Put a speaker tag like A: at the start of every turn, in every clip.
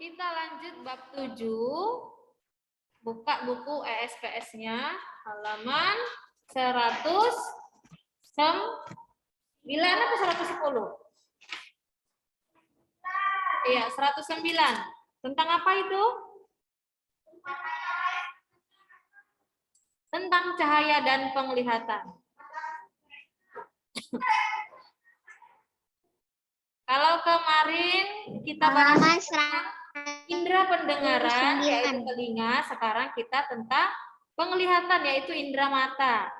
A: Kita lanjut bab 7. Buka buku ESPS-nya halaman 109 atau 110? Iya, 109. Tentang apa itu? Tentang cahaya dan penglihatan. Kalau kemarin kita bahas indera pendengaran yaitu telinga, sekarang kita tentang penglihatan yaitu indera mata.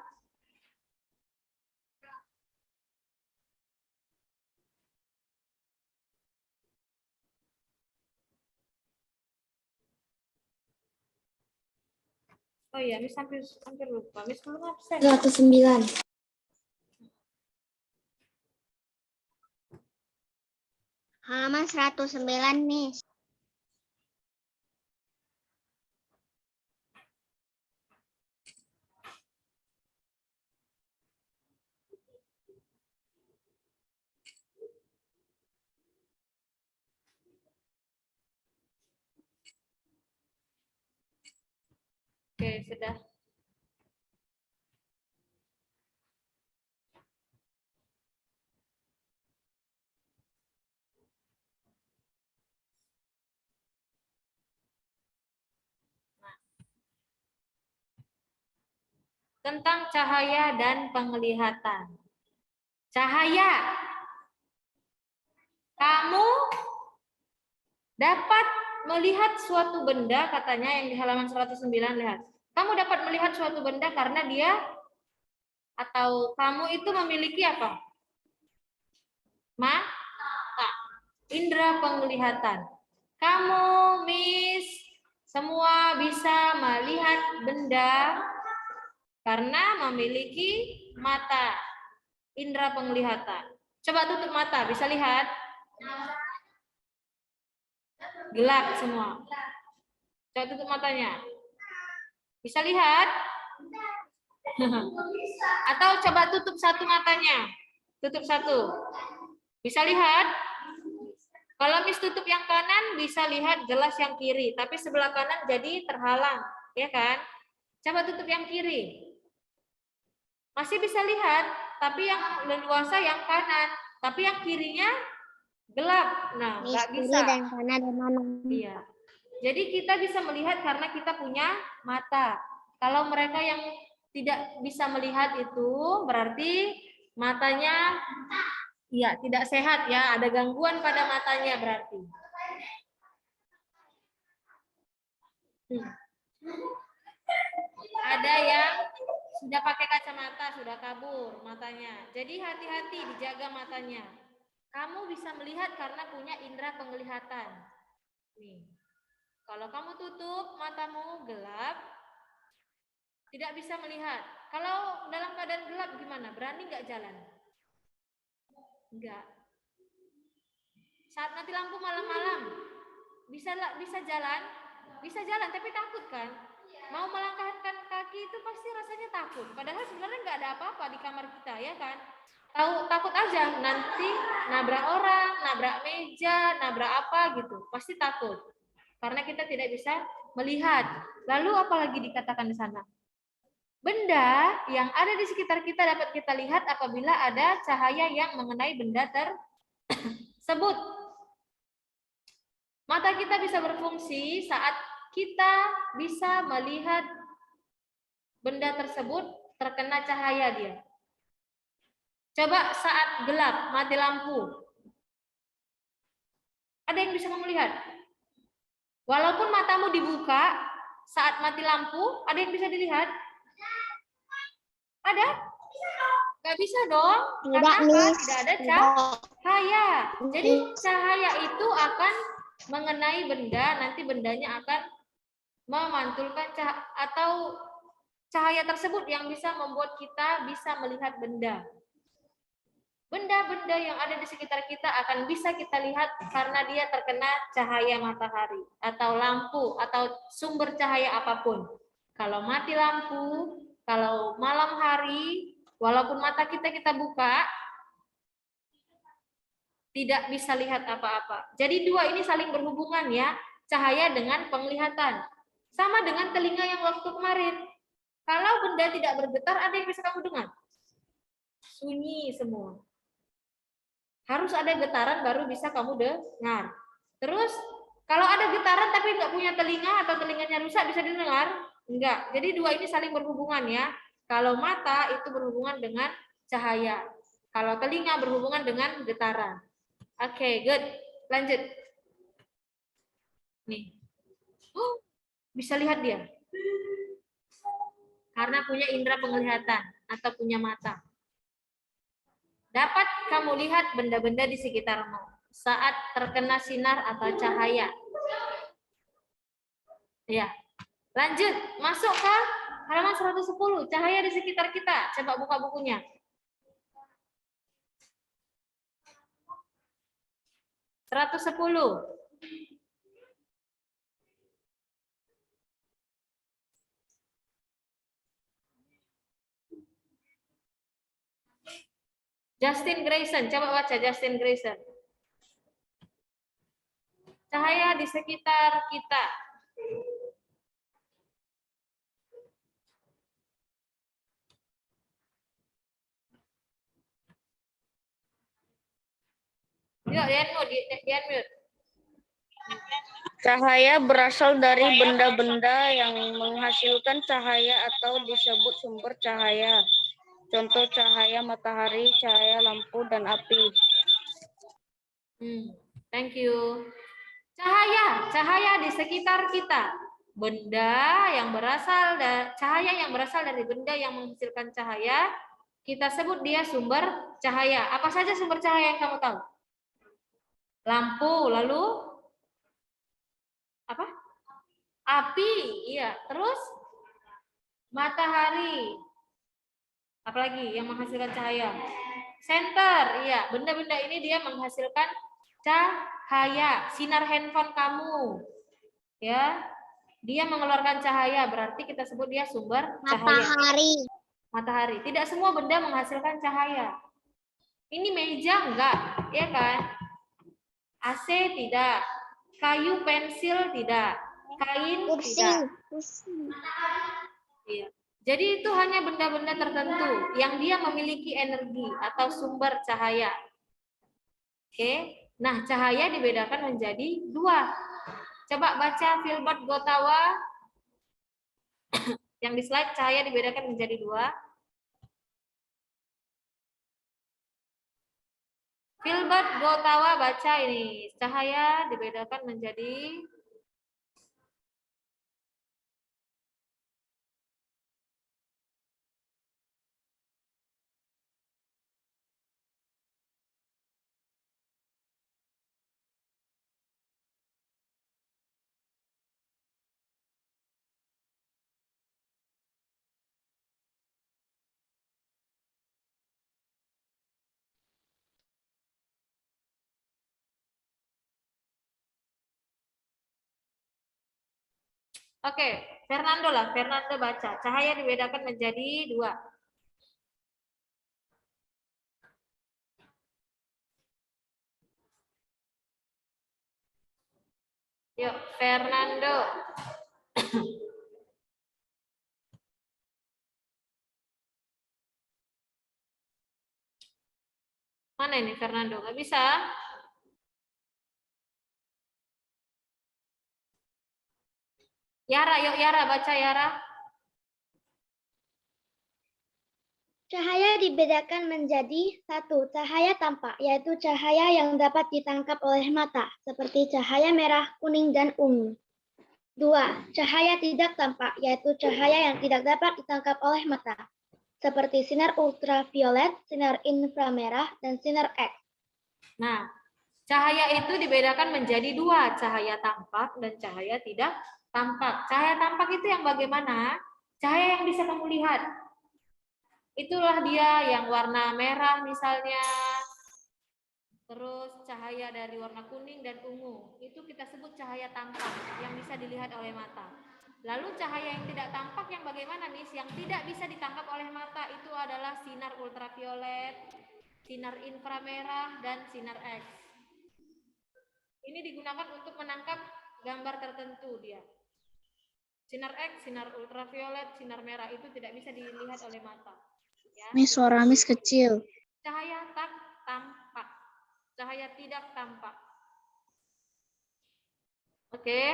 A: Oh iya, Miss hampir lupa. Miss belum absen.
B: 109. Halaman 109, Miss.
A: Oke, sudah. Tentang cahaya dan penglihatan. Cahaya. Kamu dapat melihat suatu benda, katanya yang di halaman 109, lihat. Kamu dapat melihat suatu benda karena dia atau kamu itu memiliki apa? Mata. Indera penglihatan. Kamu, Miss, semua bisa melihat benda karena memiliki mata, indera penglihatan. Coba tutup mata, bisa lihat? Gelap semua. Coba tutup matanya. Bisa lihat? Atau coba tutup satu matanya. Tutup satu. Bisa lihat? Kalau Miss tutup yang kanan, bisa lihat jelas yang kiri. Tapi sebelah kanan jadi terhalang. Ya kan? Coba tutup yang kiri. Masih bisa lihat, tapi yang leluasa yang kanan, tapi yang kirinya gelap. Nah, nggak bisa.
B: Dan kanan dan mana?
A: Iya. Jadi kita bisa melihat karena kita punya mata. Kalau mereka yang tidak bisa melihat itu berarti matanya ya tidak sehat ya, ada gangguan pada matanya berarti. Ada yang sudah pakai kacamata, sudah kabur matanya. Jadi hati-hati, dijaga matanya. Kamu bisa melihat karena punya indera penglihatan. Nih. Kalau kamu tutup matamu gelap, tidak bisa melihat. Kalau dalam keadaan gelap gimana? Berani nggak jalan? Enggak. Saat mati lampu malam-malam, bisa jalan? Bisa jalan, tapi takut kan? Mau melangkahkan kaki itu pasti rasanya takut. Padahal sebenarnya nggak ada apa-apa di kamar kita, ya kan? Takut aja nanti nabrak orang, nabrak meja, nabrak apa gitu. Pasti takut. Karena kita tidak bisa melihat. Lalu apalagi dikatakan di sana? Benda yang ada di sekitar kita dapat kita lihat apabila ada cahaya yang mengenai benda tersebut. Mata kita bisa berfungsi saat kita bisa melihat benda tersebut terkena cahaya dia. Coba saat gelap, mati lampu. Ada yang bisa kamu lihat? Walaupun matamu dibuka, saat mati lampu, ada yang bisa dilihat? Ada? Nggak bisa dong. Karena apa? Tidak ada cahaya. Jadi cahaya itu akan mengenai benda, nanti bendanya akan memantulkan cahaya tersebut yang bisa membuat kita bisa melihat benda. Benda-benda yang ada di sekitar kita akan bisa kita lihat karena dia terkena cahaya matahari atau lampu atau sumber cahaya apapun. Kalau mati lampu, kalau malam hari, walaupun mata kita buka, tidak bisa lihat apa-apa. Jadi dua ini saling berhubungan ya. cahaya dengan penglihatan. Sama dengan telinga yang waktu kemarin. Kalau benda tidak bergetar, ada yang bisa kamu dengar? Sunyi semua. Harus ada getaran baru bisa kamu dengar. Terus, kalau ada getaran tapi nggak punya telinga atau telinganya rusak, bisa didengar? Enggak. Jadi dua ini saling berhubungan ya. Kalau mata itu berhubungan dengan cahaya. Kalau telinga berhubungan dengan getaran. Oke, good. Lanjut. Nih. Bisa lihat dia. Karena punya indera penglihatan atau punya mata. Dapat kamu lihat benda-benda di sekitarmu saat terkena sinar atau cahaya. Ya. Lanjut, masuk ke halaman 110. Cahaya di sekitar kita. Coba buka bukunya. Seratus 110. Justin Grayson, coba baca Justin Grayson. Cahaya di sekitar kita. Yuk, Dian.
C: Cahaya berasal dari benda-benda yang menghasilkan cahaya atau disebut sumber cahaya. Contoh cahaya matahari, cahaya lampu, dan api.
A: Thank you. Cahaya di sekitar kita. Cahaya yang berasal dari benda yang menghasilkan cahaya, kita sebut dia sumber cahaya. Apa saja sumber cahaya yang kamu tahu? Lampu, lalu apa? Api, iya. Terus matahari. Apalagi yang menghasilkan cahaya? Senter, iya. Benda-benda ini dia menghasilkan cahaya. Sinar handphone kamu, ya, dia mengeluarkan cahaya. Berarti kita sebut dia sumber cahaya. Matahari. Tidak semua benda menghasilkan cahaya. Ini meja enggak, ya kan? AC tidak. Kayu pensil tidak. Kain tidak. Iya. Jadi itu hanya benda-benda tertentu yang dia memiliki energi atau sumber cahaya. Oke. Nah, cahaya dibedakan menjadi dua. Coba baca Filbert Gotawa. Yang di slide, cahaya dibedakan menjadi dua. Filbert Gotawa baca ini. Cahaya dibedakan menjadi Oke, Fernando baca. Cahaya dibedakan menjadi dua. Yuk, Fernando. Mana ini Fernando? Nggak bisa? Yara, yuk Yara, baca Yara.
B: Cahaya dibedakan menjadi satu, cahaya tampak, yaitu cahaya yang dapat ditangkap oleh mata, seperti cahaya merah, kuning, dan ungu. Dua, cahaya tidak tampak, yaitu cahaya yang tidak dapat ditangkap oleh mata, seperti sinar ultraviolet, sinar inframerah, dan sinar X.
A: Nah, cahaya itu dibedakan menjadi dua, cahaya tampak dan cahaya tidak tampak. Cahaya tampak itu yang bagaimana? Cahaya yang bisa kamu lihat. Itulah dia yang warna merah misalnya, terus cahaya dari warna kuning dan ungu. Itu kita sebut cahaya tampak yang bisa dilihat oleh mata. Lalu cahaya yang tidak tampak yang bagaimana nih? Yang tidak bisa ditangkap oleh mata itu adalah sinar ultraviolet, sinar inframerah, dan sinar X. Ini digunakan untuk menangkap gambar tertentu dia. Sinar X, sinar ultraviolet, sinar merah itu tidak bisa dilihat oleh mata. Ya.
C: Miss, suara Miss kecil.
A: Cahaya tak tampak, cahaya tidak tampak. Oke.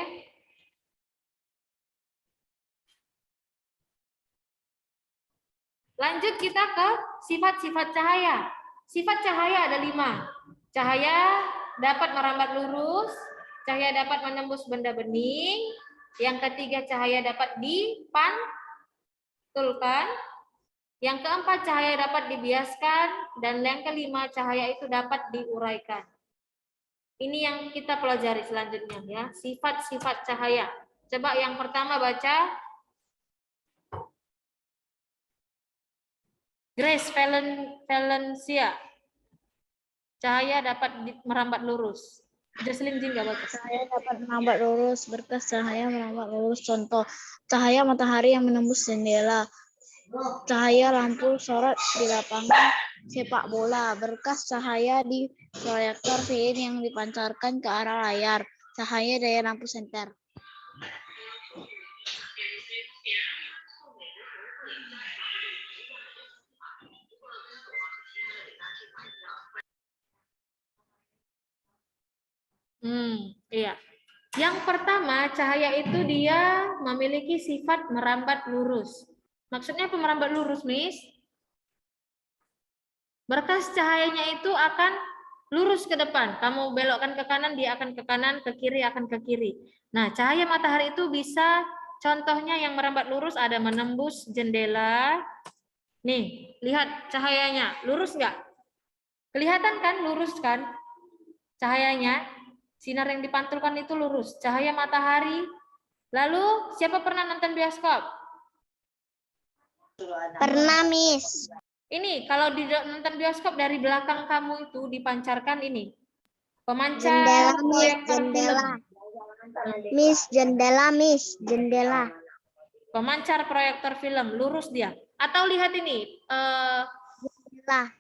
A: Lanjut kita ke sifat-sifat cahaya. Sifat cahaya ada 5. Cahaya dapat merambat lurus, cahaya dapat menembus benda bening, yang ketiga cahaya dapat dipantulkan, yang keempat cahaya dapat dibiaskan, dan yang kelima cahaya itu dapat diuraikan. Ini yang kita pelajari selanjutnya ya, sifat-sifat cahaya. Coba yang pertama baca. Grace Valencia. Cahaya dapat merambat lurus. Jocelyn Jin nggak baca.
C: Cahaya dapat merambat lurus, berkas cahaya merambat lurus. Contoh, cahaya matahari yang menembus jendela. Cahaya lampu sorot di lapangan sepak bola. Berkas cahaya di proyektor film yang dipancarkan ke arah layar. Cahaya daya lampu senter.
A: Iya. Yang pertama, cahaya itu dia memiliki sifat merambat lurus. Maksudnya apa merambat lurus, Miss? Berkas cahayanya itu akan lurus ke depan. Kamu belokkan ke kanan, dia akan ke kanan, ke kiri akan ke kiri. Nah, cahaya matahari itu bisa, contohnya yang merambat lurus ada menembus jendela. Nih, lihat cahayanya, lurus nggak? Kelihatan kan, lurus kan? Cahayanya, sinar yang dipantulkan itu lurus. Cahaya matahari. Lalu, siapa pernah nonton bioskop?
B: Pernah, Miss.
A: Ini, kalau di nonton bioskop dari belakang kamu itu dipancarkan ini. Pemancar
B: Jendela, Miss,
A: proyektor
B: jendela.
A: film.
B: Miss, jendela, Miss, jendela.
A: Pemancar proyektor film, lurus dia. Atau lihat ini,
B: Jendela.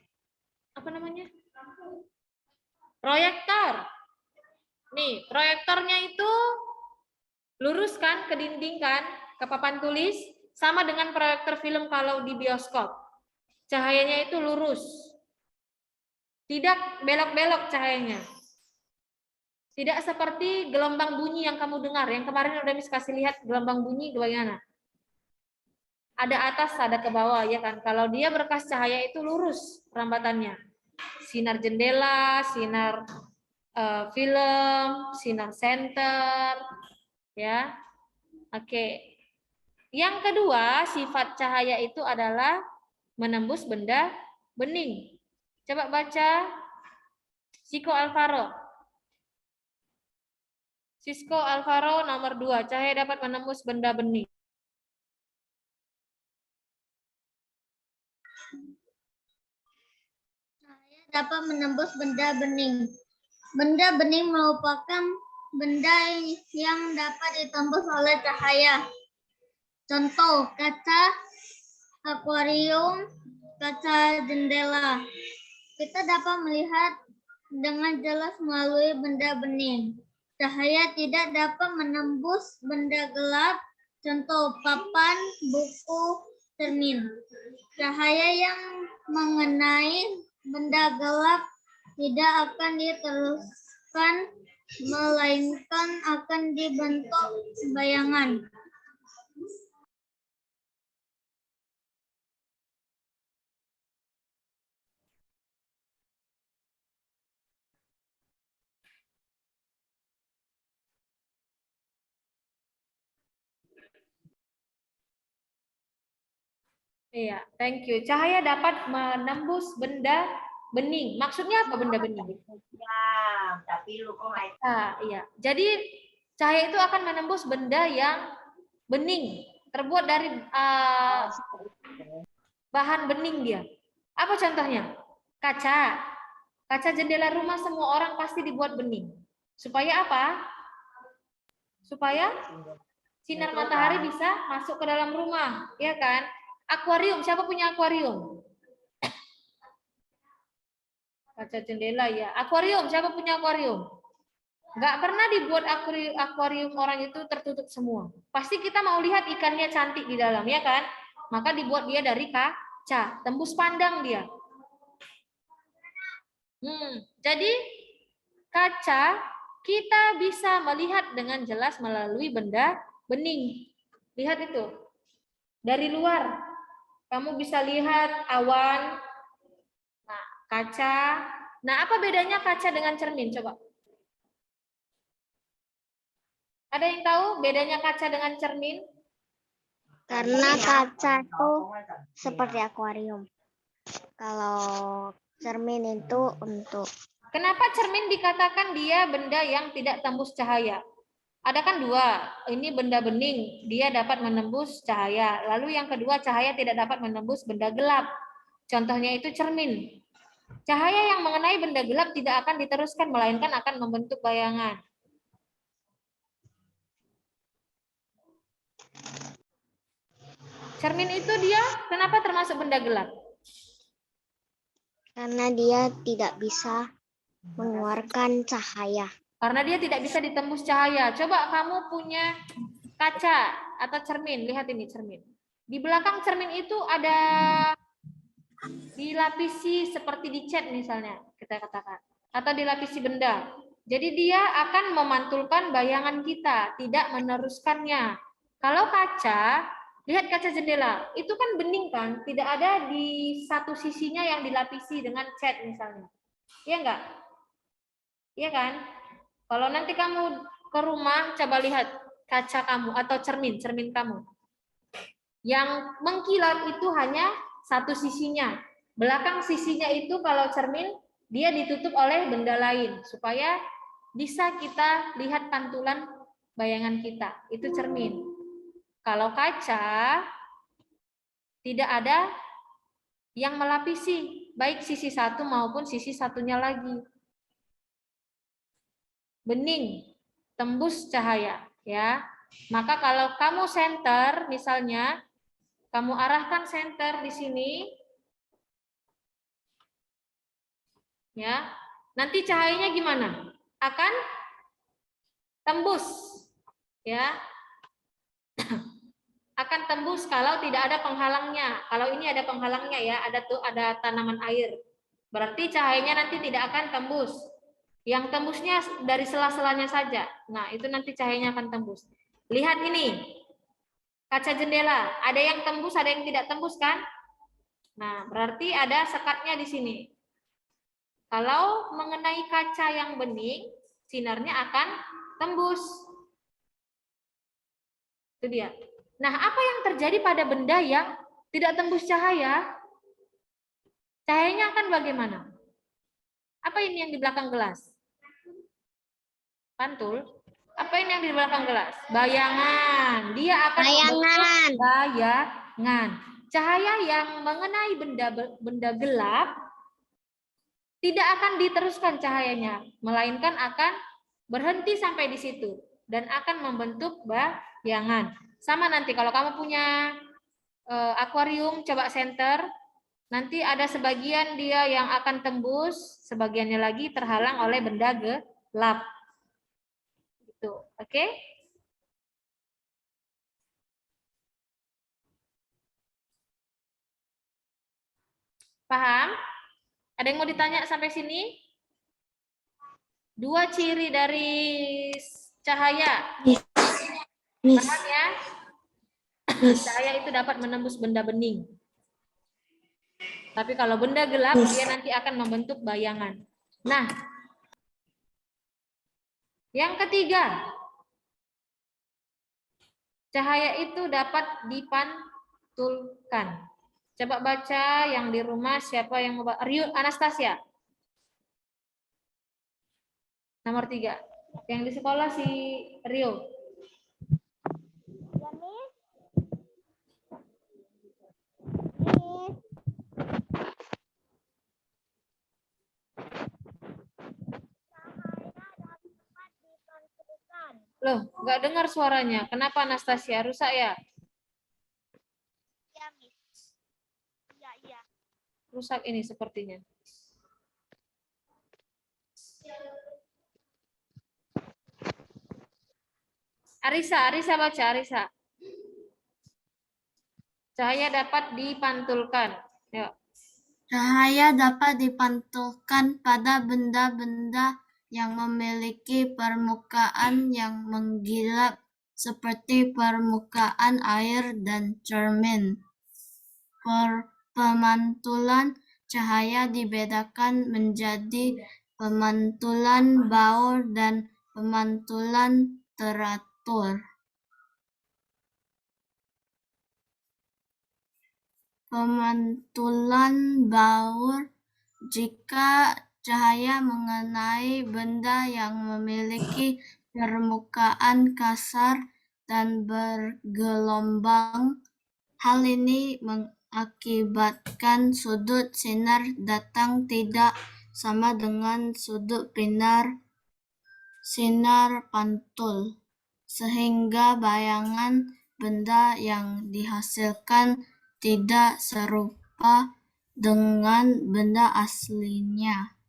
A: apa namanya? Proyektor. Nih, proyektornya itu lurus kan ke dinding kan, ke papan tulis, sama dengan proyektor film kalau di bioskop. Cahayanya itu lurus. Tidak belok-belok cahayanya. Tidak seperti gelombang bunyi yang kamu dengar. Yang kemarin udah Miss kasih lihat gelombang bunyi bagaimana. Ada atas, ada ke bawah ya kan. Kalau dia berkas cahaya itu lurus perambatannya. Sinar jendela, sinar film, sinar senter, ya. Oke. Yang kedua, sifat cahaya itu adalah menembus benda bening. Coba baca Cisco Alvaro. Cisco Alvaro nomor 2, cahaya dapat menembus benda bening.
B: Dapat menembus benda bening. Benda bening merupakan benda yang dapat ditembus oleh cahaya. Contoh, kaca akuarium, kaca jendela. Kita dapat melihat dengan jelas melalui benda bening. Cahaya tidak dapat menembus benda gelap, contoh papan, buku, cermin. Cahaya yang mengenai benda gelap tidak akan diteruskan, melainkan akan dibentuk bayangan.
A: Iya, thank you. Cahaya dapat menembus benda bening. Maksudnya apa benda bening? Iya. Jadi cahaya itu akan menembus benda yang bening, terbuat dari bahan bening dia. Apa contohnya? Kaca. Kaca jendela rumah semua orang pasti dibuat bening. Supaya apa? Supaya sinar matahari bisa masuk ke dalam rumah, ya kan? Akuarium, siapa punya akuarium? Kaca jendela ya. Akuarium, siapa punya akuarium? Nggak pernah dibuat akuarium orang itu tertutup semua. Pasti kita mau lihat ikannya cantik di dalam, ya kan? Maka dibuat dia dari kaca, tembus pandang dia. Jadi kaca kita bisa melihat dengan jelas melalui benda bening. Lihat itu. Dari luar, kamu bisa lihat awan, nah, kaca. Nah, apa bedanya kaca dengan cermin? Coba. Ada yang tahu bedanya kaca dengan cermin?
B: Karena kaca itu seperti akuarium. Kalau cermin itu untuk
A: Kenapa cermin dikatakan dia benda yang tidak tembus cahaya? Ada kan dua, ini benda bening, dia dapat menembus cahaya. Lalu yang kedua, cahaya tidak dapat menembus benda gelap. Contohnya itu cermin. Cahaya yang mengenai benda gelap tidak akan diteruskan, melainkan akan membentuk bayangan. Cermin itu dia kenapa termasuk benda gelap?
B: karena dia tidak bisa mengeluarkan cahaya.
A: Karena dia tidak bisa ditembus cahaya. Coba kamu punya kaca atau cermin, lihat ini cermin. Di belakang cermin itu ada dilapisi seperti dicat misalnya, kita katakan. Atau dilapisi benda. Jadi dia akan memantulkan bayangan kita, tidak meneruskannya. Kalau kaca, lihat kaca jendela, itu kan bening kan, tidak ada di satu sisinya yang dilapisi dengan cat misalnya. Iya enggak? Iya kan? Kalau nanti kamu ke rumah, coba lihat kaca kamu atau cermin kamu. Yang mengkilat itu hanya satu sisinya. Belakang sisinya itu kalau cermin, dia ditutup oleh benda lain. Supaya bisa kita lihat pantulan bayangan kita. Itu cermin. Kalau kaca, tidak ada yang melapisi. Baik sisi satu maupun sisi satunya lagi. Bening, tembus cahaya, ya. Maka kalau kamu senter, misalnya, kamu arahkan senter di sini, ya. Nanti cahayanya gimana? Akan tembus, ya. Akan tembus kalau tidak ada penghalangnya. Kalau ini ada penghalangnya ya, ada tanaman air. Berarti cahayanya nanti tidak akan tembus. Yang tembusnya dari sela-selanya saja. Nah, itu nanti cahayanya akan tembus. Lihat ini. Kaca jendela, ada yang tembus, ada yang tidak tembus kan? Nah, berarti ada sekatnya di sini. Kalau mengenai kaca yang bening, sinarnya akan tembus. Itu dia. Nah, apa yang terjadi pada benda yang tidak tembus cahaya? Cahayanya akan bagaimana? Apa ini yang di belakang gelas? Pantul. Apa ini yang di belakang gelas? Bayangan. Dia akan membentuk bayangan. Cahaya yang mengenai benda gelap tidak akan diteruskan cahayanya, melainkan akan berhenti sampai di situ dan akan membentuk bayangan. Sama nanti kalau kamu punya akuarium, coba center, nanti ada sebagian dia yang akan tembus, sebagiannya lagi terhalang oleh benda gelap. Gitu, oke? Paham? Ada yang mau ditanya sampai sini? Dua ciri dari cahaya. Paham ya? Cahaya itu dapat menembus benda bening. Tapi kalau benda gelap, dia nanti akan membentuk bayangan. Nah, yang ketiga, cahaya itu dapat dipantulkan. Coba baca yang di rumah, siapa yang mau? Rio, Anastasia. Nomor 3. Yang di sekolah si Rio. Loh, nggak dengar suaranya. Kenapa Anastasia? Rusak ya?
B: Iya, Miss. Iya.
A: Rusak ini sepertinya. Arisa baca, Arisa. Cahaya dapat dipantulkan. Yuk.
C: Cahaya dapat dipantulkan pada benda-benda yang memiliki permukaan yang mengkilap seperti permukaan air dan cermin. Pemantulan cahaya dibedakan menjadi pemantulan baur dan pemantulan teratur. Pemantulan baur jika cahaya mengenai benda yang memiliki permukaan kasar dan bergelombang. Hal ini mengakibatkan sudut sinar datang tidak sama dengan sudut sinar pantul, sehingga bayangan benda yang dihasilkan tidak serupa dengan benda aslinya.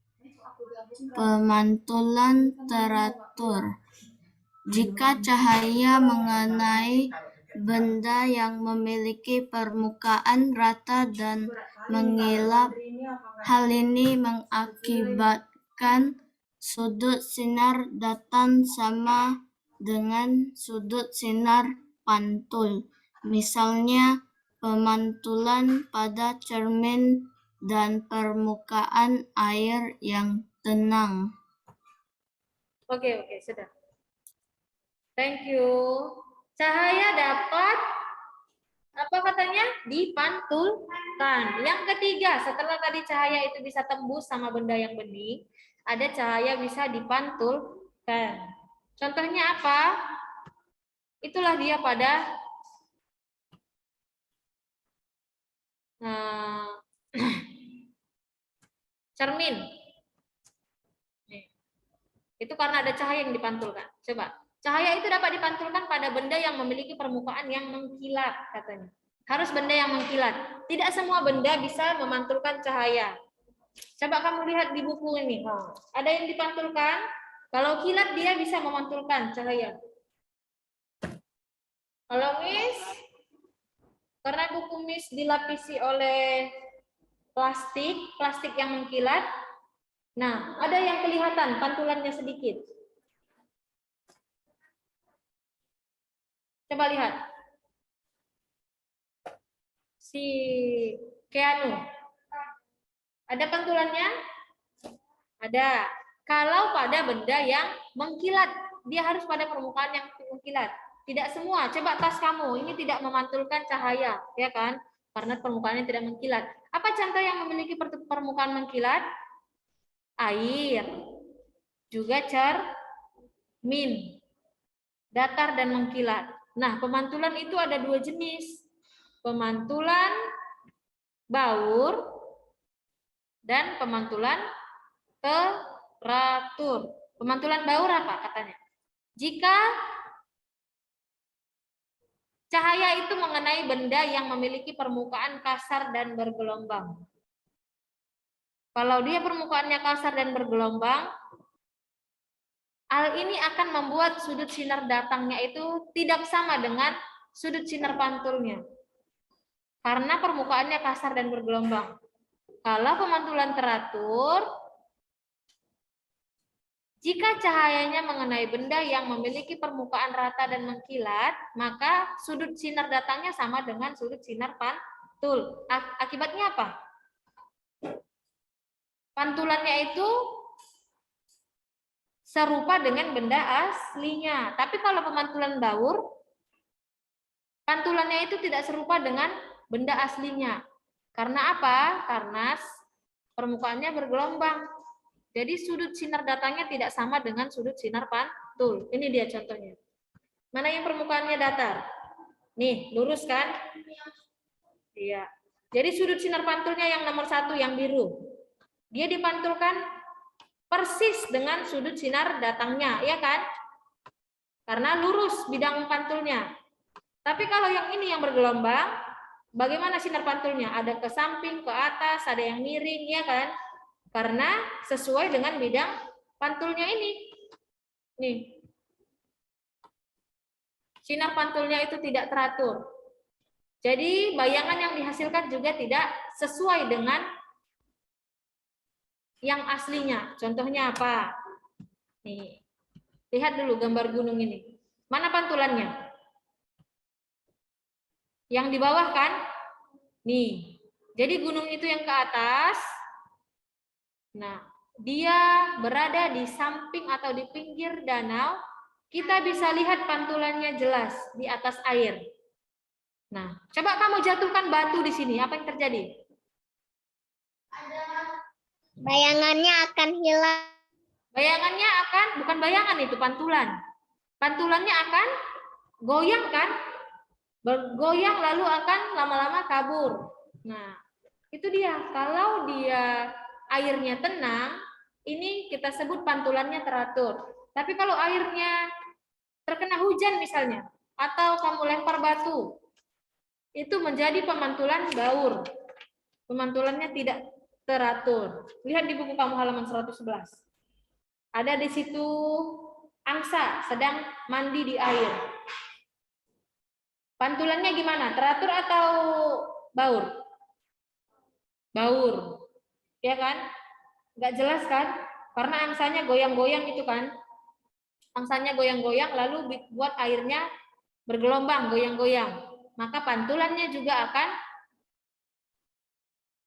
C: Pemantulan teratur. Jika cahaya mengenai benda yang memiliki permukaan rata dan mengilap, hal ini mengakibatkan sudut sinar datang sama dengan sudut sinar pantul. Misalnya, pemantulan pada cermin dan permukaan air yang tenang.
A: Oke, sudah. Thank you. Cahaya dapat apa katanya? Dipantulkan. Yang ketiga, setelah tadi cahaya itu bisa tembus sama benda yang bening, ada cahaya bisa dipantulkan. Contohnya apa? Itulah dia pada cermin. Itu karena ada cahaya yang dipantulkan. Coba. Cahaya itu dapat dipantulkan pada benda yang memiliki permukaan yang mengkilat, katanya. Harus benda yang mengkilat. Tidak semua benda bisa memantulkan cahaya. Coba kamu lihat di buku ini. Ada yang dipantulkan. Kalau kilat dia bisa memantulkan cahaya. Kalau Miss, karena buku Miss dilapisi oleh plastik yang mengkilat. Nah, ada yang kelihatan pantulannya sedikit. Coba lihat. Si Keanu. Ada pantulannya? Ada. Kalau pada benda yang mengkilat, dia harus pada permukaan yang mengkilat. Tidak semua. Coba tas kamu, ini tidak memantulkan cahaya, ya kan? Karena permukaannya tidak mengkilat. Apa contoh yang memiliki permukaan mengkilat? Air. Juga cermin. Datar dan mengkilat. Nah, pemantulan itu ada dua jenis. Pemantulan baur dan pemantulan teratur. Pemantulan baur apa katanya? Jika cahaya itu mengenai benda yang memiliki permukaan kasar dan bergelombang. Kalau dia permukaannya kasar dan bergelombang, hal ini akan membuat sudut sinar datangnya itu tidak sama dengan sudut sinar pantulnya. Karena permukaannya kasar dan bergelombang. Kalau pemantulan teratur, jika cahayanya mengenai benda yang memiliki permukaan rata dan mengkilat, maka sudut sinar datangnya sama dengan sudut sinar pantul. Akibatnya apa? Pantulannya itu serupa dengan benda aslinya. Tapi kalau pemantulan baur, pantulannya itu tidak serupa dengan benda aslinya. Karena apa? Karena permukaannya bergelombang. Jadi sudut sinar datangnya tidak sama dengan sudut sinar pantul. Ini dia contohnya. Mana yang permukaannya datar? Nih, lurus kan? Iya. Jadi sudut sinar pantulnya yang nomor 1, yang biru. Dia dipantulkan persis dengan sudut sinar datangnya, ya kan? Karena lurus bidang pantulnya. Tapi kalau yang ini yang bergelombang, bagaimana sinar pantulnya? Ada ke samping, ke atas, ada yang miring, ya kan? Karena sesuai dengan bidang pantulnya ini. Nih. Sinar pantulnya itu tidak teratur. Jadi bayangan yang dihasilkan juga tidak sesuai dengan yang aslinya. Contohnya apa? Nih, lihat dulu gambar gunung ini. Mana pantulannya? Yang di bawah kan? Nih, jadi gunung itu yang ke atas. Nah, dia berada di samping atau di pinggir danau. Kita bisa lihat pantulannya jelas di atas air. Nah, coba kamu jatuhkan batu di sini. Apa yang terjadi?
B: Bayangannya akan hilang.
A: Bayangannya akan, bukan bayangan itu, pantulan. Pantulannya akan goyang kan? Bergoyang lalu akan lama-lama kabur. Nah, itu dia. Kalau dia airnya tenang, ini kita sebut pantulannya teratur. Tapi kalau airnya terkena hujan misalnya, atau kamu lempar batu, itu menjadi pemantulan baur. Pemantulannya tidak teratur. Lihat di buku kamu halaman 111. Ada di situ angsa sedang mandi di air. Pantulannya gimana? Teratur atau baur? Baur. Ya kan? Nggak jelas kan? Karena angsanya goyang-goyang itu kan. Angsanya goyang-goyang lalu buat airnya bergelombang, goyang-goyang. Maka pantulannya juga akan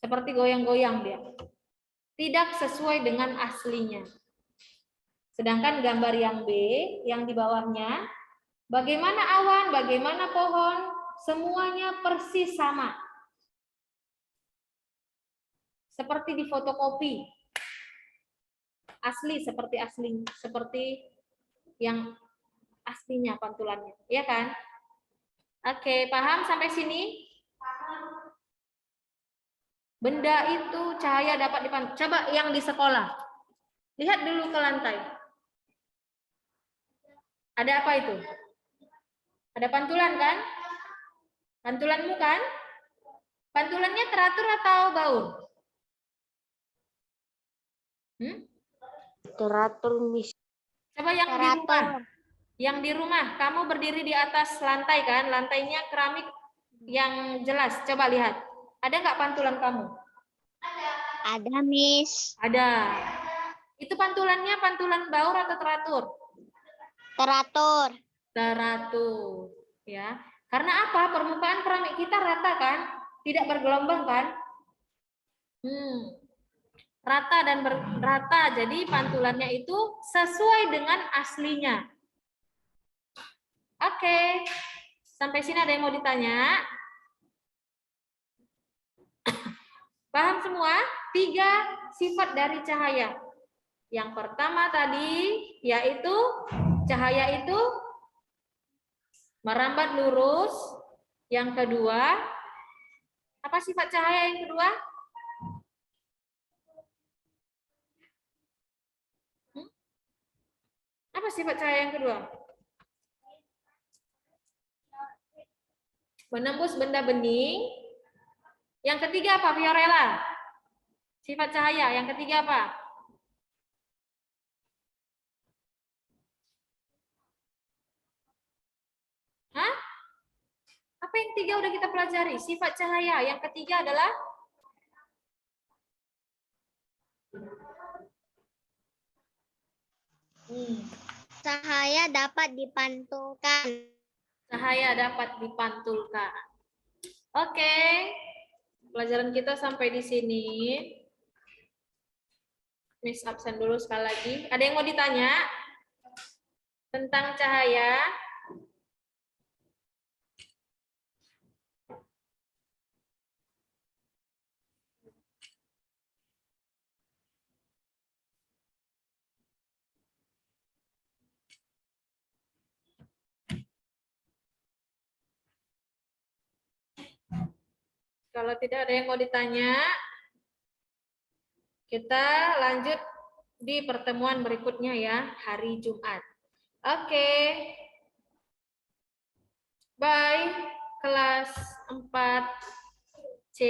A: seperti goyang-goyang dia. Tidak sesuai dengan aslinya. Sedangkan gambar yang B, yang di bawahnya, bagaimana awan, bagaimana pohon, semuanya persis sama. Seperti di fotokopi. Asli seperti yang aslinya pantulannya, ya kan? Oke, paham sampai sini? Benda itu cahaya dapat dipantulkan. Coba yang di sekolah. Lihat dulu ke lantai. Ada apa itu? Ada pantulan kan? Pantulanmu kan? Pantulannya teratur atau baur?
C: Teratur, Miss.
A: Coba yang di rumah. Yang di rumah, kamu berdiri di atas lantai kan? Lantainya keramik yang jelas. Coba lihat. Ada nggak pantulan kamu?
B: Ada, Miss.
A: Ada. Itu pantulannya pantulan baur atau teratur?
B: Teratur.
A: Teratur. Ya. Karena apa? Permukaan keramik kita rata kan? Tidak bergelombang kan? Rata dan berrata. Jadi pantulannya itu sesuai dengan aslinya. Oke. Sampai sini ada yang mau ditanya? Paham semua? 3 sifat dari cahaya. Yang pertama tadi yaitu cahaya itu merambat lurus. Yang kedua, apa sifat cahaya yang kedua? Apa sifat cahaya yang kedua? Menembus benda bening. Yang ketiga apa, Fiorella? Sifat cahaya. Yang ketiga apa? Hah? Apa yang tiga udah kita pelajari? Sifat cahaya. Yang ketiga adalah
B: Cahaya dapat dipantulkan.
A: cahaya dapat dipantulkan. Oke. Pelajaran kita sampai di sini. Miss absen dulu sekali lagi. Ada yang mau ditanya tentang cahaya? Kalau tidak ada yang mau ditanya, kita lanjut di pertemuan berikutnya ya, hari Jumat. Oke. Bye, kelas 4C.